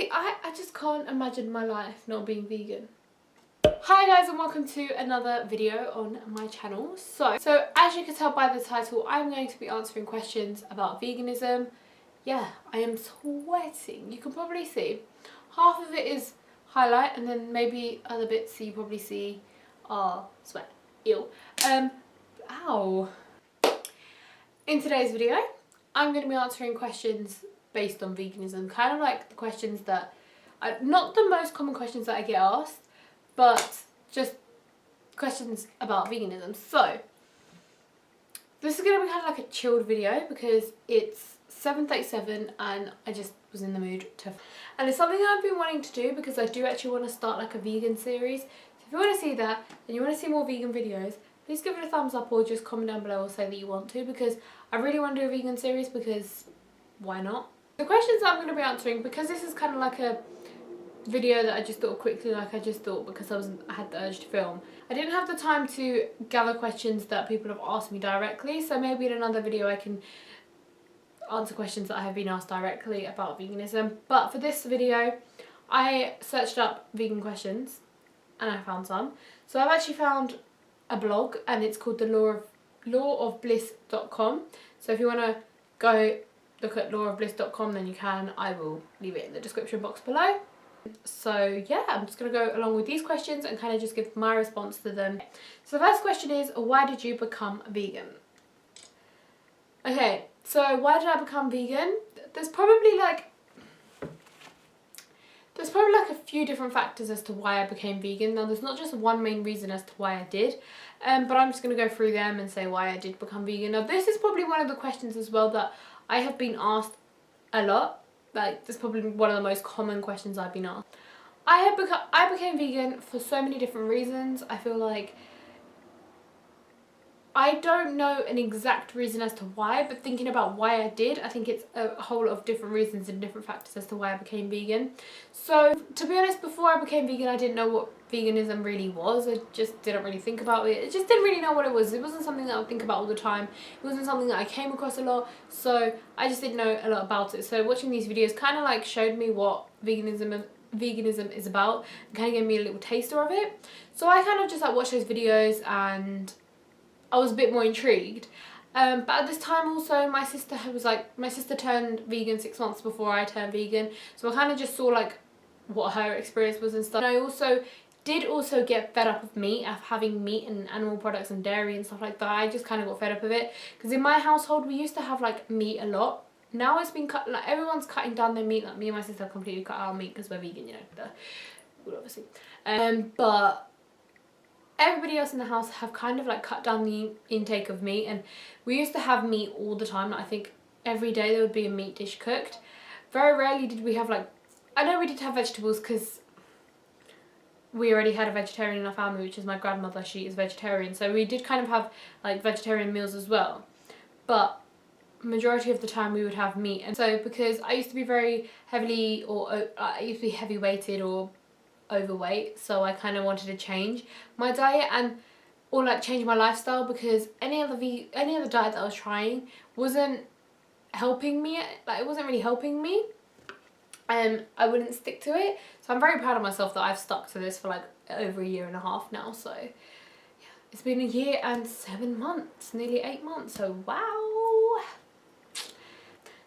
honestly, I just can't imagine my life not being vegan. Hi guys, and welcome to another video on my channel. So as you can tell by the title, I'm going to be answering questions about veganism. Yeah, I am sweating. You can probably see. Half of it is highlight and then maybe other bits you probably see are sweat. Ew. Ow. In today's video, I'm going to be answering questions based on veganism. Kind of like the questions that, not the most common questions that I get asked, but just questions about veganism. So this is going to be kind of like a chilled video because it's 7:37 and I just was in the mood to, and it's something I've been wanting to do because I do actually want to start like a vegan series. So if you want to see that and you want to see more vegan videos, please give it a thumbs up or just comment down below or say that you want to, because I really want to do a vegan series, because why not? The questions that I'm going to be answering, because this is kind of like a video that I just thought quickly, like I just thought because I had the urge to film. I didn't have the time to gather questions that people have asked me directly, so maybe in another video I can answer questions that I have been asked directly about veganism. But for this video I searched up vegan questions and I found some. So I've actually found a blog and it's called the lawofbliss.com. So if you want to go look at lawofbliss.com then you can. I will leave it in the description box below. So yeah, I'm just going to go along with these questions and kind of just give my response to them. So the first question is, why did you become vegan? Okay, so why did I become vegan? There's probably like a few different factors as to why I became vegan. Now there's not just one main reason as to why I did, but I'm just going to go through them and say why I did become vegan. Now this is probably one of the questions as well that I have been asked a lot. Like, this is probably one of the most common questions I've been asked. I became vegan for so many different reasons. I feel like I don't know an exact reason as to why, but thinking about why I did, I think it's a whole lot of different reasons and different factors as to why I became vegan. So, to be honest, before I became vegan, I didn't know what veganism really was. I just didn't really think about it. I just didn't really know what it was. It wasn't something that I would think about all the time. It wasn't something that I came across a lot, so I just didn't know a lot about it. So watching these videos kind of like showed me what veganism is about and kind of gave me a little taster of it. So I kind of just like watched those videos and I was a bit more intrigued. But at this time also my sister turned vegan 6 months before I turned vegan, so I kind of just saw like what her experience was and stuff. And I did also get fed up of meat, of having meat and animal products and dairy and stuff like that. I just kind of got fed up of it because in my household we used to have like meat a lot. Now it's been cut, like everyone's cutting down their meat. Like me and my sister completely cut our meat because we're vegan, you know, obviously. But everybody else in the house have kind of like cut down the intake of meat, and we used to have meat all the time. Like, I think every day there would be a meat dish cooked. Very rarely did we have like, I know we did have vegetables because we already had a vegetarian in our family, which is my grandmother. She is vegetarian, so we did kind of have like vegetarian meals as well, but majority of the time we would have meat. And so because I used to be very heavily, or I used to be heavy weighted or overweight, so I kind of wanted to change my diet or like change my lifestyle, because any other diet that I was trying wasn't helping me. Like, it wasn't really helping me, and I wouldn't stick to it. So I'm very proud of myself that I've stuck to this for like over 1.5 years now. So yeah, it's been 1 year and 7 months, nearly 8 months, so wow.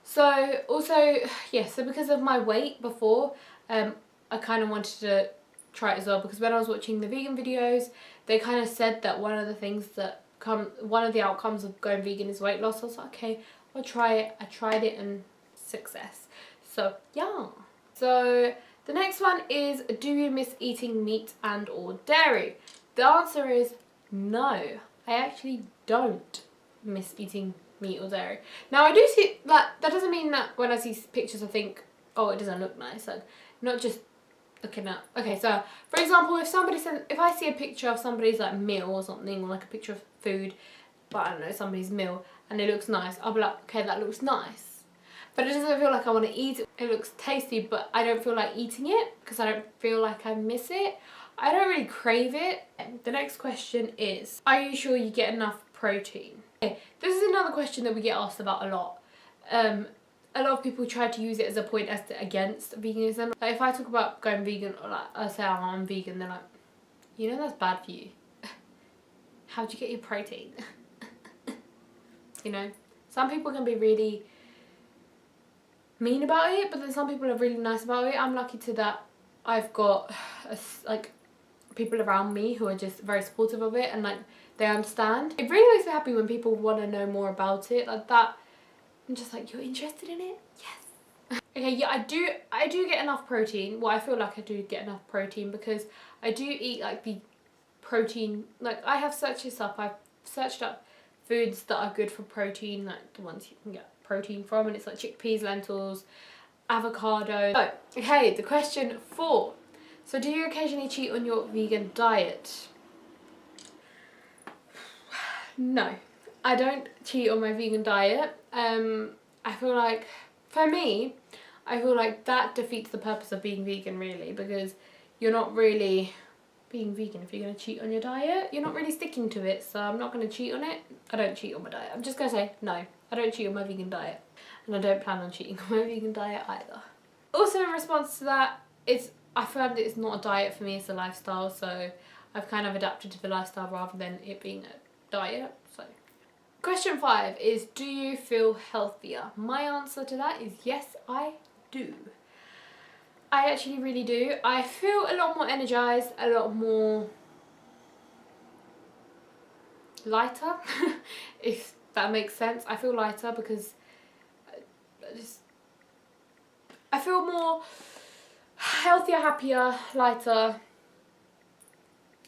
So also, yeah, so because of my weight before, I kind of wanted to try it as well, because when I was watching the vegan videos, they kind of said that one of the outcomes of going vegan is weight loss. I was like, okay, I'll try it. I tried it and success. So yeah. So the next one is, do you miss eating meat and or dairy? The answer is no. I actually don't miss eating meat or dairy. Now I do see that doesn't mean that when I see pictures I think, oh, it doesn't look nice. Like, not just looking at, okay, so for example, if I see a picture of somebody's like meal or something, or like a picture of food, but I don't know, somebody's meal, and it looks nice, I'll be like, okay, that looks nice, but it doesn't feel like I want to eat it. It looks tasty, but I don't feel like eating it because I don't feel like I miss it. I don't really crave it. The next question is, are you sure you get enough protein? Okay, this is another question that we get asked about a lot. a lot of people try to use it as a point as to against veganism. Like if I talk about going vegan, or like I say, oh, I'm vegan, they're like, you know, that's bad for you. How'd you get your protein? You know, some people can be really mean about it, but then some people are really nice about it. I'm lucky to that I've got like people around me who are just very supportive of it, and like they understand. It really makes me happy when people want to know more about it like that. I'm just like, you're interested in it? Yes. Okay, yeah, I do get enough protein. Well, I feel like I do get enough protein because I do eat like the protein, like I have searched this up. I've searched up foods that are good for protein, like the ones you can get protein from, and it's like chickpeas, lentils, avocado. So, okay, the question 4. So do you occasionally cheat on your vegan diet? No, I don't cheat on my vegan diet. I feel like, for me, I feel like that defeats the purpose of being vegan really, because you're not really being vegan if you're going to cheat on your diet. You're not really sticking to it, so I'm not going to cheat on it. I don't cheat on my diet. I'm just going to say, no, I don't cheat on my vegan diet. And I don't plan on cheating on my vegan diet either. Also in response to that, I found that it's not a diet for me, it's a lifestyle, so I've kind of adapted to the lifestyle rather than it being a diet. So, question 5 is, do you feel healthier? My answer to that is yes, I do. I actually really do. I feel a lot more energized, a lot more lighter, if that makes sense. I feel lighter because I feel more healthier, happier, lighter,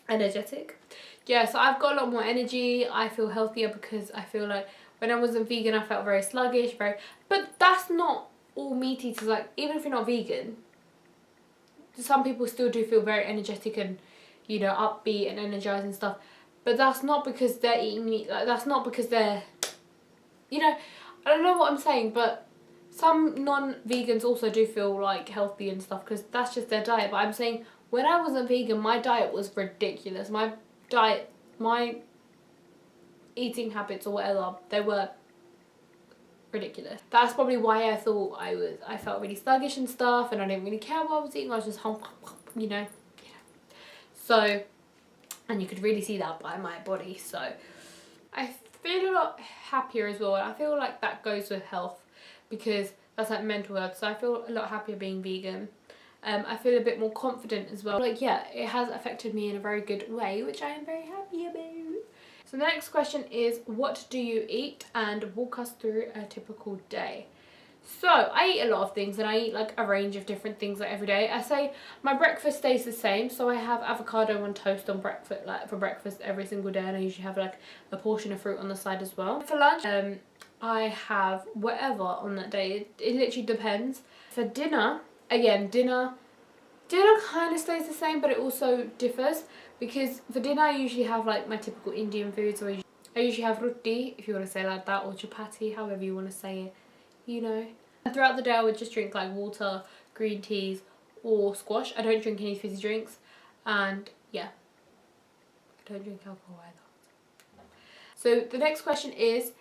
energetic. Yeah, so I've got a lot more energy. I feel healthier because I feel like when I wasn't vegan I felt very sluggish, but that's not all meat eaters. Like, even if you're not vegan, some people still do feel very energetic and, you know, upbeat and energized and stuff, but that's not because they're eating meat. Like, that's not because they're, you know, I don't know what I'm saying, but some non-vegans also do feel like healthy and stuff because that's just their diet. But I'm saying, when I wasn't vegan, my diet was ridiculous. My diet, my eating habits or whatever, they were ridiculous. That's probably why I thought I felt really sluggish and stuff, and I didn't really care what I was eating. I was just you know. So, and you could really see that by my body. So I feel a lot happier as well, and I feel like that goes with health because that's like mental health. So I feel a lot happier being vegan. I feel a bit more confident as well. Like, yeah, it has affected me in a very good way, which I am very happy about. So the next question is, what do you eat? And walk us through a typical day. So I eat a lot of things, and I eat like a range of different things like every day. I say my breakfast stays the same, so I have avocado on toast on breakfast, like for breakfast every single day, and I usually have like a portion of fruit on the side as well. For lunch, I have whatever on that day. It literally depends. For dinner, again, dinner kind of stays the same, but it also differs because for dinner I usually have like my typical Indian food. So I usually have roti, if you want to say it like that, or chapati, however you want to say it, you know. And throughout the day I would just drink like water, green teas, or squash. I don't drink any fizzy drinks, and yeah, I don't drink alcohol either. So the next question is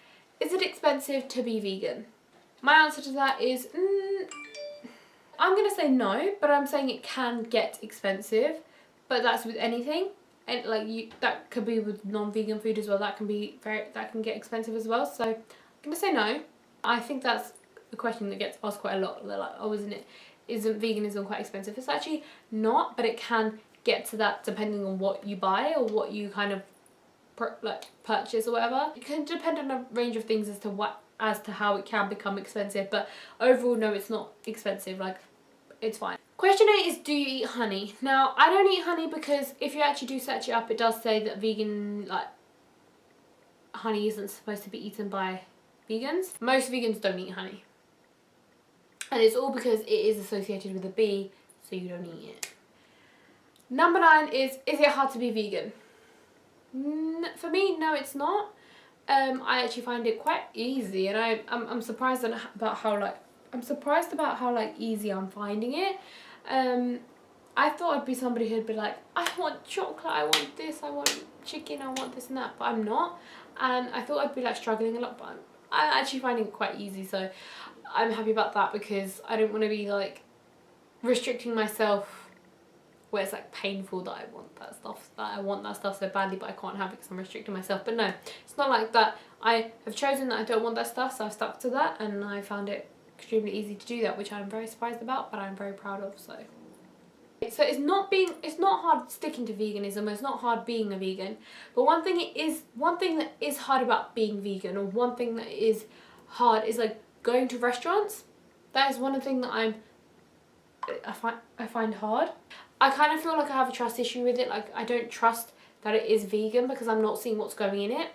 it expensive to be vegan? My answer to that is I'm going to say no, but I'm saying it can get expensive, but that's with anything. And like that could be with non-vegan food as well. That can get expensive as well. So I'm going to say no. I think that's a question that gets asked quite a lot. They're like, oh, isn't veganism quite expensive? It's actually not, but it can get to that depending on what you buy or what you kind of purchase or whatever. It can depend on a range of things as to how it can become expensive, but overall no, it's not expensive. Like, it's fine. Question 8 is, do you eat honey? Now, I don't eat honey because if you actually do search it up, it does say that vegan, like, honey isn't supposed to be eaten by vegans. Most vegans don't eat honey, and it's all because it is associated with a bee, so you don't eat it. Number 9 is it hard to be vegan? For me, no, it's not. I actually find it quite easy, and I'm surprised about how easy I'm finding it. I thought I'd be somebody who'd be like, I want chocolate, I want this, I want chicken, I want this and that, but I'm not. And I thought I'd be like struggling a lot, but I'm actually finding it quite easy. So I'm happy about that because I don't want to be like restricting myself where it's like painful that I want that stuff so badly, but I can't have it because I'm restricting myself. But no, it's not like that. I have chosen that I don't want that stuff, so I've stuck to that, and I found it extremely easy to do that, which I'm very surprised about, but I'm very proud of. So it's not hard sticking to veganism, it's not hard being a vegan, but one thing that is hard about being vegan, or one thing that is hard, is like going to restaurants. That is one thing that I find hard. I kind of feel like I have a trust issue with it. Like, I don't trust that it is vegan because I'm not seeing what's going in it.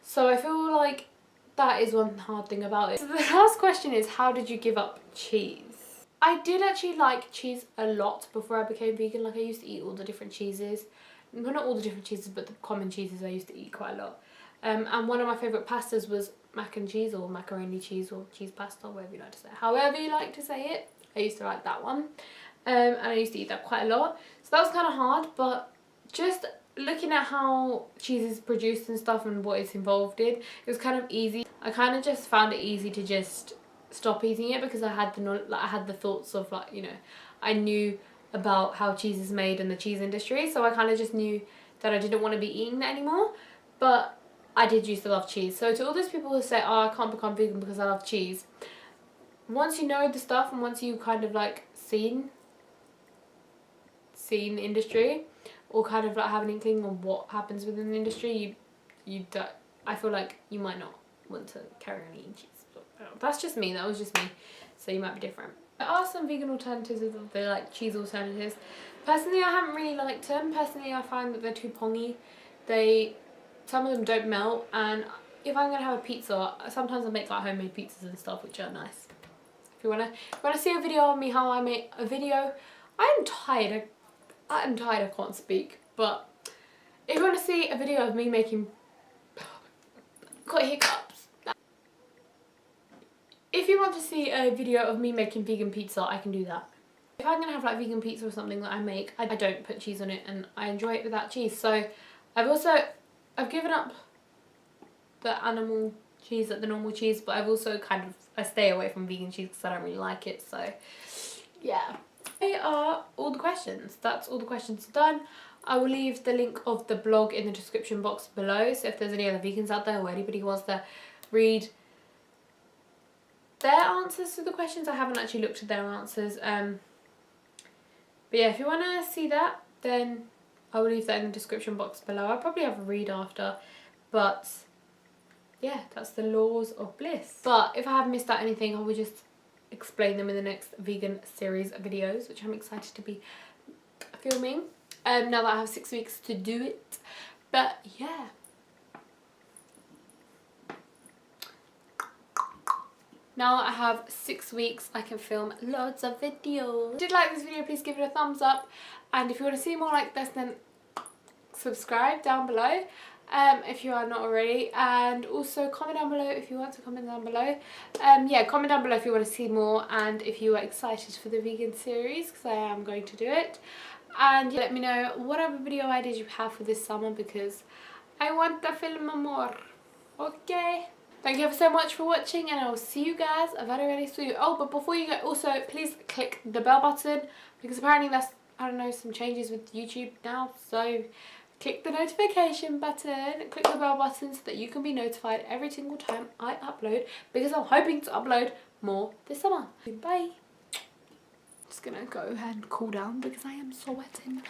So I feel like that is one hard thing about it. So the last question is, how did you give up cheese? I did actually like cheese a lot before I became vegan. Like, I used to eat all the different cheeses. Well, not all the different cheeses, but the common cheeses I used to eat quite a lot. And one of my favourite pastas was mac and cheese, or macaroni cheese, or cheese pasta, whatever you like to say. However you like to say it. I used to like that one. And I used to eat that quite a lot. So that was kind of hard, but just looking at how cheese is produced and stuff and what it's involved in, it was kind of easy. I kind of just found it easy to just stop eating it because I had the thoughts of, like, you know, I knew about how cheese is made and the cheese industry, so I kind of just knew that I didn't want to be eating that anymore. But I did used to love cheese. So to all those people who say, oh, I can't become vegan because I love cheese, once you know the stuff and once you kind of like seen the industry, or kind of like have an inkling on what happens within the industry, I feel like you might not want to carry on eating cheese. But that's just me, that was just me, so you might be different. There are some vegan alternatives, they're like cheese alternatives. Personally, I haven't really liked them. Personally, I find that they're too pongy. Some of them don't melt, and if I'm gonna have a pizza, sometimes I make like homemade pizzas and stuff, which are nice. If you wanna see a video of me how I make a video, I'm tired, I can't speak, but if you want to see a video of me making, got hiccups. If you want to see a video of me making vegan pizza, I can do that. If I'm gonna have like vegan pizza or something that I make, I don't put cheese on it, and I enjoy it without cheese. So I've given up the animal cheese, like the normal cheese, but I've also I stay away from vegan cheese because I don't really like it. So yeah, they are all the questions. That's all the questions done. I will leave the link of the blog in the description box below, so if there's any other vegans out there or anybody who wants to read their answers to the questions. I haven't actually looked at their answers, but yeah, if you want to see that, then I will leave that in the description box below. I'll probably have a read after, but yeah, that's the laws of bliss. But if I have missed out anything, I will just explain them in the next vegan series of videos, which I'm excited to be filming, now that I have 6 weeks to do it. But yeah, now that I have 6 weeks, I can film loads of videos. If you did like this video, please give it a thumbs up, and if you want to see more like this, then subscribe down below if you are not already, and also comment down below if you want to comment down below. Yeah, comment down below if you want to see more, and if you are excited for the vegan series, because I am going to do it. And let me know what other video ideas you have for this summer, because I want to film more. Okay, thank you ever so much for watching, and I will see you guys very, very soon. Oh, but before you go, also please click the bell button, because apparently that's, I don't know, some changes with YouTube now, so click the notification button, click the bell button, so that you can be notified every single time I upload, because I'm hoping to upload more this summer. Bye. Just gonna go ahead and cool down because I am sweating.